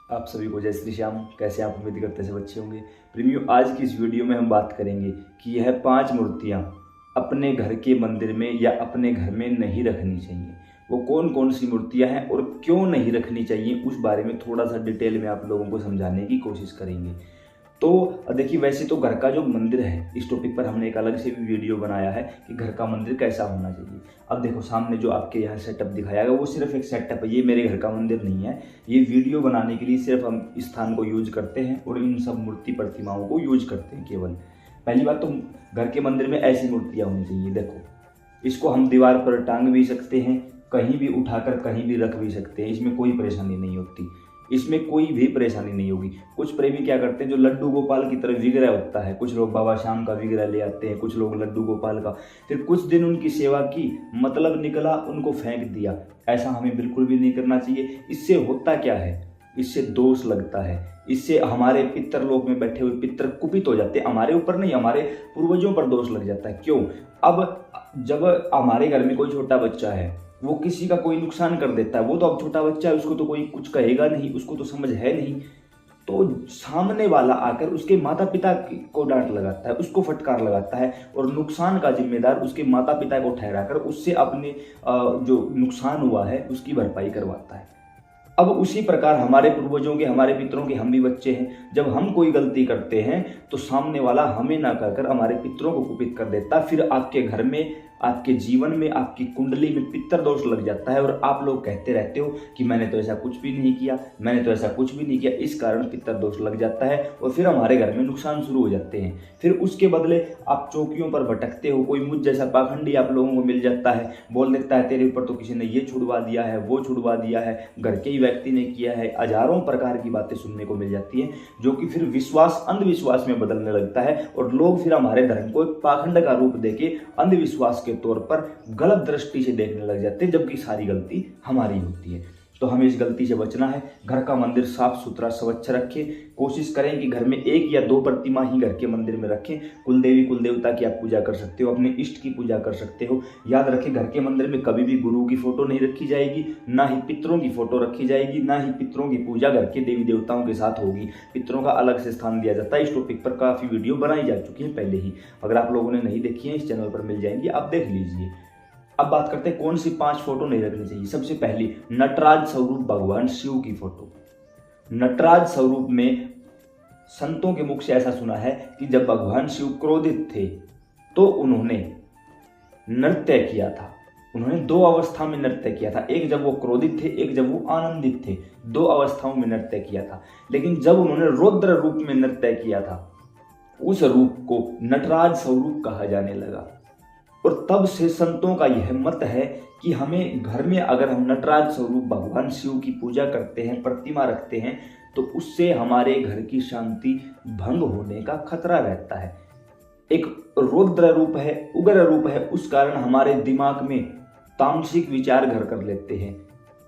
आप सभी को जय श्री श्याम। कैसे आप उम्मीद करते हैं सब अच्छे होंगे। प्रेमियों, आज की इस वीडियो में हम बात करेंगे कि यह 5 मूर्तियां अपने घर के मंदिर में या अपने घर में नहीं रखनी चाहिए। वो कौन कौन सी मूर्तियां हैं और क्यों नहीं रखनी चाहिए, उस बारे में थोड़ा सा डिटेल में आप लोगों को समझाने की कोशिश करेंगे। तो देखिए, वैसे तो घर का जो मंदिर है, इस टॉपिक पर हमने एक अलग से भी वीडियो बनाया है कि घर का मंदिर कैसा होना चाहिए। अब देखो, सामने जो आपके यहाँ सेटअप दिखाया गया वो सिर्फ एक सेटअप है, ये मेरे घर का मंदिर नहीं है। ये वीडियो बनाने के लिए सिर्फ हम इस स्थान को यूज करते हैं और इन सब मूर्ति प्रतिमाओं को यूज करते हैं केवल। पहली बात तो घर के मंदिर में ऐसी मूर्तियाँ होनी चाहिए। देखो, इसको हम दीवार पर टांग भी सकते हैं, कहीं भी उठाकर कहीं भी रख भी सकते हैं, इसमें कोई परेशानी नहीं होती, इसमें कोई भी परेशानी नहीं होगी। कुछ प्रेमी क्या करते हैं, जो लड्डू गोपाल की तरह विग्रह होता है, कुछ लोग बाबा श्याम का विग्रह ले आते हैं, कुछ लोग लड्डू गोपाल का, फिर कुछ दिन उनकी सेवा की, मतलब निकला उनको फेंक दिया। ऐसा हमें बिल्कुल भी नहीं करना चाहिए। इससे होता क्या है, इससे दोष लगता है, इससे हमारे पितरलोक में बैठे हुए पितर कुपित हो जाते हैं। हमारे ऊपर नहीं, हमारे पूर्वजों पर दोष लग जाता है। क्यों? अब जब हमारे घर में कोई छोटा बच्चा है, वो किसी का कोई नुकसान कर देता है, वो तो अब छोटा बच्चा है, उसको तो कोई कुछ कहेगा नहीं, उसको तो समझ है नहीं, तो सामने वाला आकर उसके माता पिता को डांट लगाता है, उसको फटकार लगाता है और नुकसान का जिम्मेदार उसके माता पिता को ठहराकर उससे अपने जो नुकसान हुआ है उसकी भरपाई करवाता है। अब उसी प्रकार हमारे पूर्वजों के, हमारे पितरों के हम भी बच्चे हैं। जब हम कोई गलती करते हैं तो सामने वाला हमें ना कहकर हमारे पितरों को कुपित कर देता, फिर आपके घर में, आपके जीवन में, आपकी कुंडली में पितर दोष लग जाता है और आप लोग कहते रहते हो कि मैंने तो ऐसा कुछ भी नहीं किया, मैंने तो ऐसा कुछ भी नहीं किया। इस कारण पितर दोष लग जाता है और फिर हमारे घर में नुकसान शुरू हो जाते हैं। फिर उसके बदले आप चौकियों पर भटकते हो, कोई मुझ जैसा पाखंडी आप लोगों को मिल जाता है, बोल देता है तेरे ऊपर तो किसी ने ये छुड़वा दिया है, वो छुड़वा दिया है, घर के ही व्यक्ति ने किया है। हजारों प्रकार की बातें सुनने को मिल जाती हैं, जो कि फिर विश्वास अंधविश्वास में बदलने लगता है और लोग फिर हमारे धर्म को एक पाखंड का रूप देके अंधविश्वास के तौर पर गलत दृष्टि से देखने लग जाते हैं, जबकि सारी गलती हमारी होती है। तो हमें इस गलती से बचना है। घर का मंदिर साफ सुथरा स्वच्छ रखें। कोशिश करें कि घर में 1 या 2 प्रतिमा ही घर के मंदिर में रखें। कुलदेवी कुलदेवता की आप पूजा कर सकते हो, अपने इष्ट की पूजा कर सकते हो। याद रखें, घर के मंदिर में कभी भी गुरु की फोटो नहीं रखी जाएगी, ना ही पितरों की फोटो रखी जाएगी, ना ही पितरों की पूजा घर के देवी देवताओं के साथ होगी। पितरों का अलग से स्थान दिया जाता है। इस टॉपिक पर काफ़ी वीडियो बनाई जा चुकी है पहले ही, अगर आप लोगों ने नहीं देखी है इस चैनल पर मिल जाएंगी, आप देख लीजिए। अब बात करते हैं कौन सी 5 फोटो नहीं रखनी चाहिए। सबसे पहली, नटराज स्वरूप भगवान शिव की फोटो। नटराज स्वरूप में संतों के मुख से ऐसा सुना है कि जब भगवान शिव क्रोधित थे तो उन्होंने नृत्य किया था। उन्होंने 2 अवस्था में नृत्य किया था, एक जब वो क्रोधित थे, एक जब वो आनंदित थे। 2 अवस्थाओं में नृत्य किया था। लेकिन जब उन्होंने रौद्र रूप में नृत्य किया था, उस रूप को नटराज स्वरूप कहा जाने लगा। और तब से संतों का यह मत है कि हमें घर में अगर हम नटराज स्वरूप भगवान शिव की पूजा करते हैं, प्रतिमा रखते हैं, तो उससे हमारे घर की शांति भंग होने का खतरा रहता है। एक रौद्र रूप है, उग्र रूप है, उस कारण हमारे दिमाग में तामसिक विचार घर कर लेते हैं,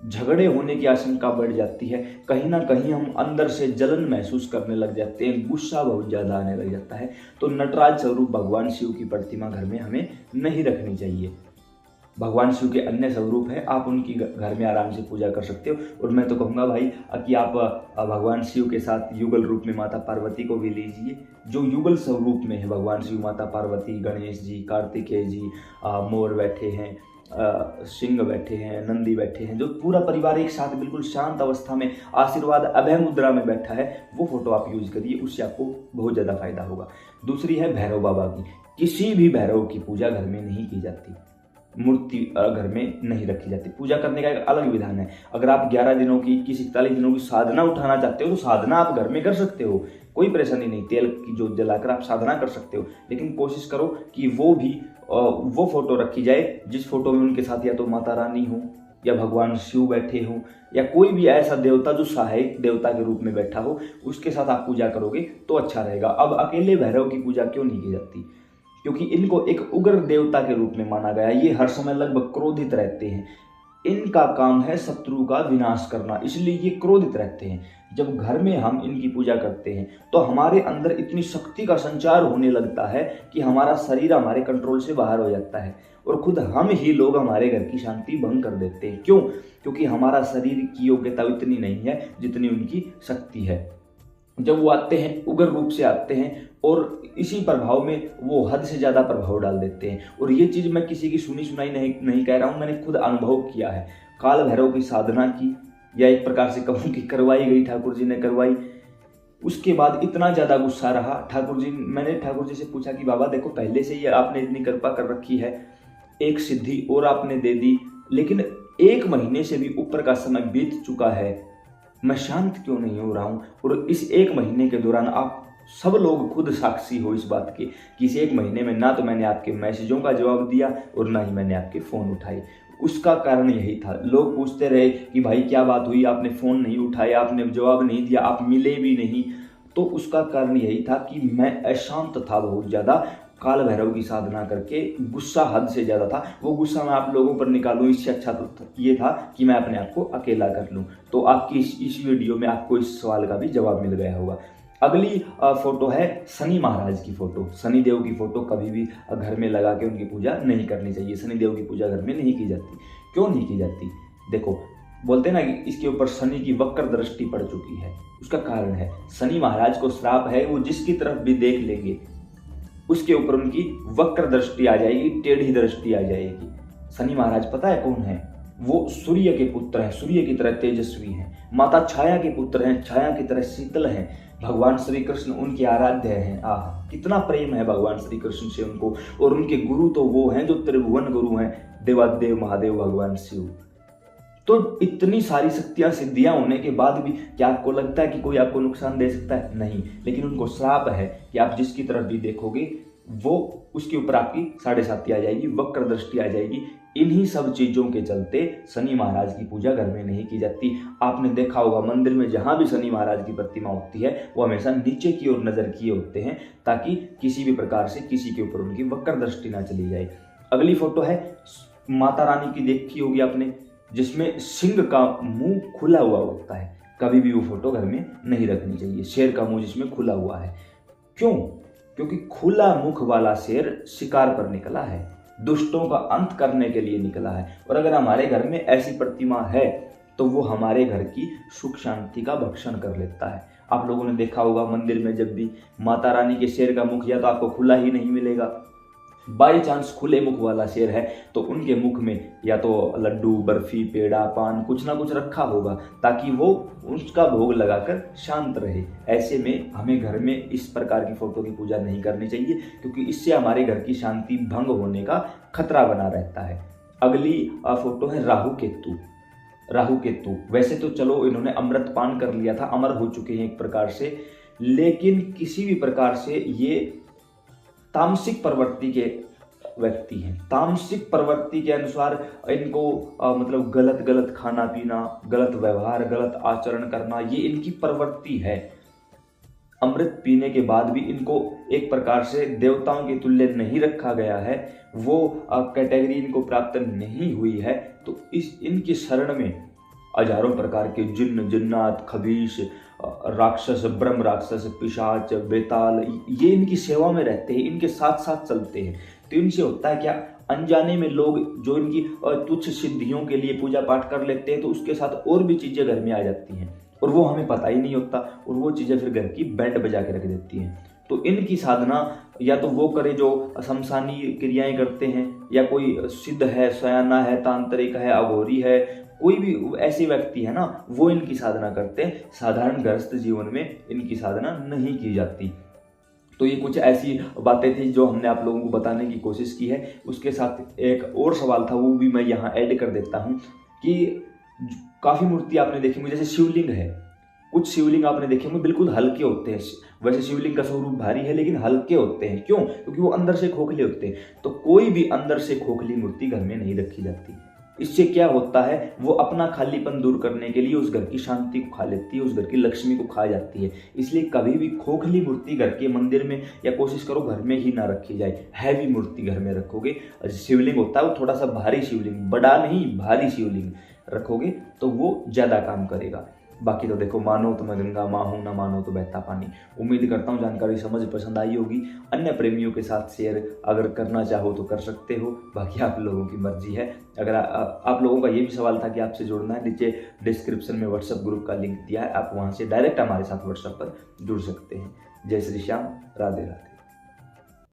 झगड़े होने की आशंका बढ़ जाती है, कहीं ना कहीं हम अंदर से जलन महसूस करने लग जाते हैं, गुस्सा बहुत ज़्यादा आने लग जाता है। तो नटराज स्वरूप भगवान शिव की प्रतिमा घर में हमें नहीं रखनी चाहिए। भगवान शिव के अन्य स्वरूप है, आप उनकी घर में आराम से पूजा कर सकते हो। और मैं तो कहूँगा भाई कि आप भगवान शिव के साथ युगल रूप में माता पार्वती को भी लीजिए, जो युगल स्वरूप में है भगवान शिव, माता पार्वती, गणेश जी, कार्तिकेय जी, मोर बैठे हैं, सिंह बैठे हैं, नंदी बैठे हैं, जो पूरा परिवार एक साथ बिल्कुल शांत अवस्था में आशीर्वाद अभय मुद्रा में बैठा है, वो फोटो आप यूज करिए, उससे आपको बहुत ज़्यादा फायदा होगा। दूसरी है भैरव बाबा की। किसी भी भैरव की पूजा घर में नहीं की जाती, मूर्ति घर में नहीं रखी जाती। पूजा करने का एक अलग विधान है। अगर आप 11 दिनों की, 41 दिनों की साधना उठाना चाहते हो तो साधना आप घर में कर सकते हो, कोई परेशानी नहीं। तेल की जोत जलाकर आप साधना कर सकते हो, लेकिन कोशिश करो कि वो फोटो रखी जाए जिस फोटो में उनके साथ या तो माता रानी हो, या भगवान शिव बैठे हो, या कोई भी ऐसा देवता जो सहायक देवता के रूप में बैठा हो, उसके साथ आप पूजा करोगे तो अच्छा रहेगा। अब अकेले भैरव की पूजा क्यों नहीं की जाती? क्योंकि इनको एक उग्र देवता के रूप में माना गया है। ये हर समय लगभग क्रोधित रहते हैं। इनका काम है शत्रु का विनाश करना, इसलिए ये क्रोधित रहते हैं। जब घर में हम इनकी पूजा करते हैं तो हमारे अंदर इतनी शक्ति का संचार होने लगता है कि हमारा शरीर हमारे कंट्रोल से बाहर हो जाता है और खुद हम ही लोग हमारे घर की शांति भंग कर देते हैं। क्यों? क्योंकि हमारा शरीर की योग्यता इतनी नहीं है जितनी उनकी शक्ति है। जब वो आते हैं उग्र रूप से आते हैं और इसी प्रभाव में वो हद से ज़्यादा प्रभाव डाल देते हैं। और ये चीज़ मैं किसी की सुनी सुनाई नहीं कह रहा हूँ, मैंने खुद अनुभव किया है। काल भैरव की साधना की, या एक प्रकार से कहूँ कि करवाई गई, ठाकुर जी ने करवाई। उसके बाद इतना ज़्यादा गुस्सा रहा मैंने ठाकुर जी से पूछा कि बाबा देखो, पहले से ही आपने इतनी कृपा कर रखी है, एक सिद्धि और आपने दे दी, लेकिन 1 महीने से भी ऊपर का समय बीत चुका है, मैं शांत क्यों नहीं हो रहा हूँ? और इस 1 महीने के दौरान आप सब लोग खुद साक्षी हो इस बात के कि इस 1 महीने में ना तो मैंने आपके मैसेजों का जवाब दिया और ना ही मैंने आपके फ़ोन उठाए। उसका कारण यही था, लोग पूछते रहे कि भाई क्या बात हुई, आपने फ़ोन नहीं उठाया, आपने जवाब नहीं दिया, आप मिले भी नहीं। तो उसका कारण यही था कि मैं अशांत था बहुत ज़्यादा। काल भैरव की साधना करके गुस्सा हद से ज़्यादा था। वो गुस्सा मैं आप लोगों पर निकालूं, इससे अच्छा तो ये था कि मैं अपने आप को अकेला कर लूं। तो आपकी इस वीडियो में आपको इस सवाल का भी जवाब मिल गया होगा। अगली फोटो है शनि महाराज की फोटो। शनि देव की फोटो कभी भी घर में लगा के उनकी पूजा नहीं करनी चाहिए। शनि देव की पूजा घर में नहीं की जाती। क्यों नहीं की जाती? देखो, बोलते ना कि इसके ऊपर शनि की वक्र दृष्टि पड़ चुकी है। उसका कारण है शनि महाराज को श्राप है, वो जिसकी तरफ भी देख लेंगे उसके ऊपर उनकी वक्र दृष्टि आ जाएगी, टेढ़ी दृष्टि आ जाएगी। शनि महाराज पता है कौन है? वो सूर्य के पुत्र हैं, सूर्य की तरह तेजस्वी हैं। माता छाया के पुत्र हैं, छाया की तरह शीतल हैं। भगवान श्री कृष्ण उनके आराध्य हैं। कितना प्रेम है भगवान श्री कृष्ण से उनको। और उनके गुरु तो वो हैं जो त्रिभुवन गुरु हैं, देवादेव महादेव भगवान शिव। तो इतनी सारी शक्तियां सिद्धियां होने के बाद भी क्या आपको लगता है कि कोई आपको नुकसान दे सकता है? नहीं। लेकिन उनको श्राप है कि आप जिसकी तरफ भी देखोगे वो उसके ऊपर आपकी 7.5 आ जाएगी, वक्र दृष्टि आ जाएगी। इन्हीं सब चीजों के चलते शनि महाराज की पूजा घर में नहीं की जाती। आपने देखा होगा मंदिर में जहां भी शनि महाराज की प्रतिमा होती है वो हमेशा नीचे की ओर नजर किए होते हैं, ताकि किसी भी प्रकार से किसी के ऊपर उनकी वक्र दृष्टि ना चली जाए। अगली फोटो है माता रानी की, देखी होगी आपने, जिसमें सिंह का मुंह खुला हुआ होता है। कभी भी वो फोटो घर में नहीं रखनी चाहिए। शेर का मुंह जिसमें खुला हुआ है। क्यों? क्योंकि खुला मुख वाला शेर शिकार पर निकला है, दुष्टों का अंत करने के लिए निकला है। और अगर हमारे घर में ऐसी प्रतिमा है तो वो हमारे घर की सुख शांति का भक्षण कर लेता है। आप लोगों ने देखा होगा मंदिर में जब भी माता रानी के शेर का मुख या तो आपको खुला ही नहीं मिलेगा, बाई चांस खुले मुख वाला शेर है तो उनके मुख में या तो लड्डू, बर्फी, पेड़ा, पान कुछ ना कुछ रखा होगा, ताकि वो उसका भोग लगाकर शांत रहे। ऐसे में हमें घर में इस प्रकार की फोटो की पूजा नहीं करनी चाहिए, क्योंकि इससे हमारे घर की शांति भंग होने का खतरा बना रहता है। अगली फोटो है राहु केतु। राहु केतु वैसे तो चलो इन्होंने अमृत पान कर लिया था, अमर हो चुके हैं एक प्रकार से, लेकिन किसी भी प्रकार से ये तामसिक प्रवृत्ति के व्यक्ति हैं। तामसिक प्रवृत्ति के अनुसार इनको मतलब गलत खाना पीना, गलत व्यवहार, गलत आचरण करना, ये इनकी प्रवृत्ति है। अमृत पीने के बाद भी इनको एक प्रकार से देवताओं के तुल्य नहीं रखा गया है, वो कैटेगरी इनको प्राप्त नहीं हुई है। तो इनकी शरण में हजारों प्रकार के जिन्न, जिन्नात, खबीश, राक्षस, ब्रह्म राक्षस, पिशाच, बेताल, ये इनकी सेवा में रहते हैं, इनके साथ साथ चलते हैं। तो इनसे होता है क्या, अनजाने में लोग जो इनकी तुच्छ सिद्धियों के लिए पूजा पाठ कर लेते हैं तो उसके साथ और भी चीजें घर में आ जाती हैं और वो हमें पता ही नहीं होता, और वो चीजें फिर घर की बैंड बजा के रख देती हैं। तो इनकी साधना या तो वो करे जो शमशानी क्रियाएं करते हैं, या कोई सिद्ध है, सयाना है, तांत्रिक है, अघोरी है, कोई भी ऐसे व्यक्ति है ना, वो इनकी साधना करते हैं। साधारण गृहस्थ जीवन में इनकी साधना नहीं की जाती। तो ये कुछ ऐसी बातें थी जो हमने आप लोगों को बताने की कोशिश की है। उसके साथ एक और सवाल था, वो भी मैं यहाँ ऐड कर देता हूँ कि काफ़ी मूर्ति आपने देखी होंगी, जैसे शिवलिंग है, कुछ शिवलिंग आपने देखे होंगे बिल्कुल हल्के होते हैं। वैसे शिवलिंग का स्वरूप भारी है लेकिन हल्के होते हैं। क्यों? क्योंकि वो अंदर से खोखले होते हैं। तो कोई भी अंदर से खोखली मूर्ति घर में नहीं रखी जाती। इससे क्या होता है, वो अपना खालीपन दूर करने के लिए उस घर की शांति को खा लेती है, उस घर की लक्ष्मी को खा जाती है। इसलिए कभी भी खोखली मूर्ति घर के मंदिर में या कोशिश करो घर में ही ना रखी जाए। हैवी मूर्ति घर में रखोगे, शिवलिंग होता है वो थोड़ा सा भारी शिवलिंग, बड़ा नहीं भारी शिवलिंग रखोगे तो वो ज़्यादा काम करेगा। बाकी तो देखो, मानो तो मैं गंगा माँ हूँ, ना मानो तो बहता पानी। उम्मीद करता हूँ जानकारी समझ पसंद आई होगी। अन्य प्रेमियों के साथ शेयर अगर करना चाहो तो कर सकते हो, बाकी आप लोगों की मर्जी है। अगर आप लोगों का ये भी सवाल था कि आपसे जुड़ना है, नीचे डिस्क्रिप्शन में व्हाट्सएप ग्रुप का लिंक दिया है, आप वहाँ से डायरेक्ट हमारे साथ व्हाट्सएप पर जुड़ सकते हैं। जय श्री श्याम, राधे राधे।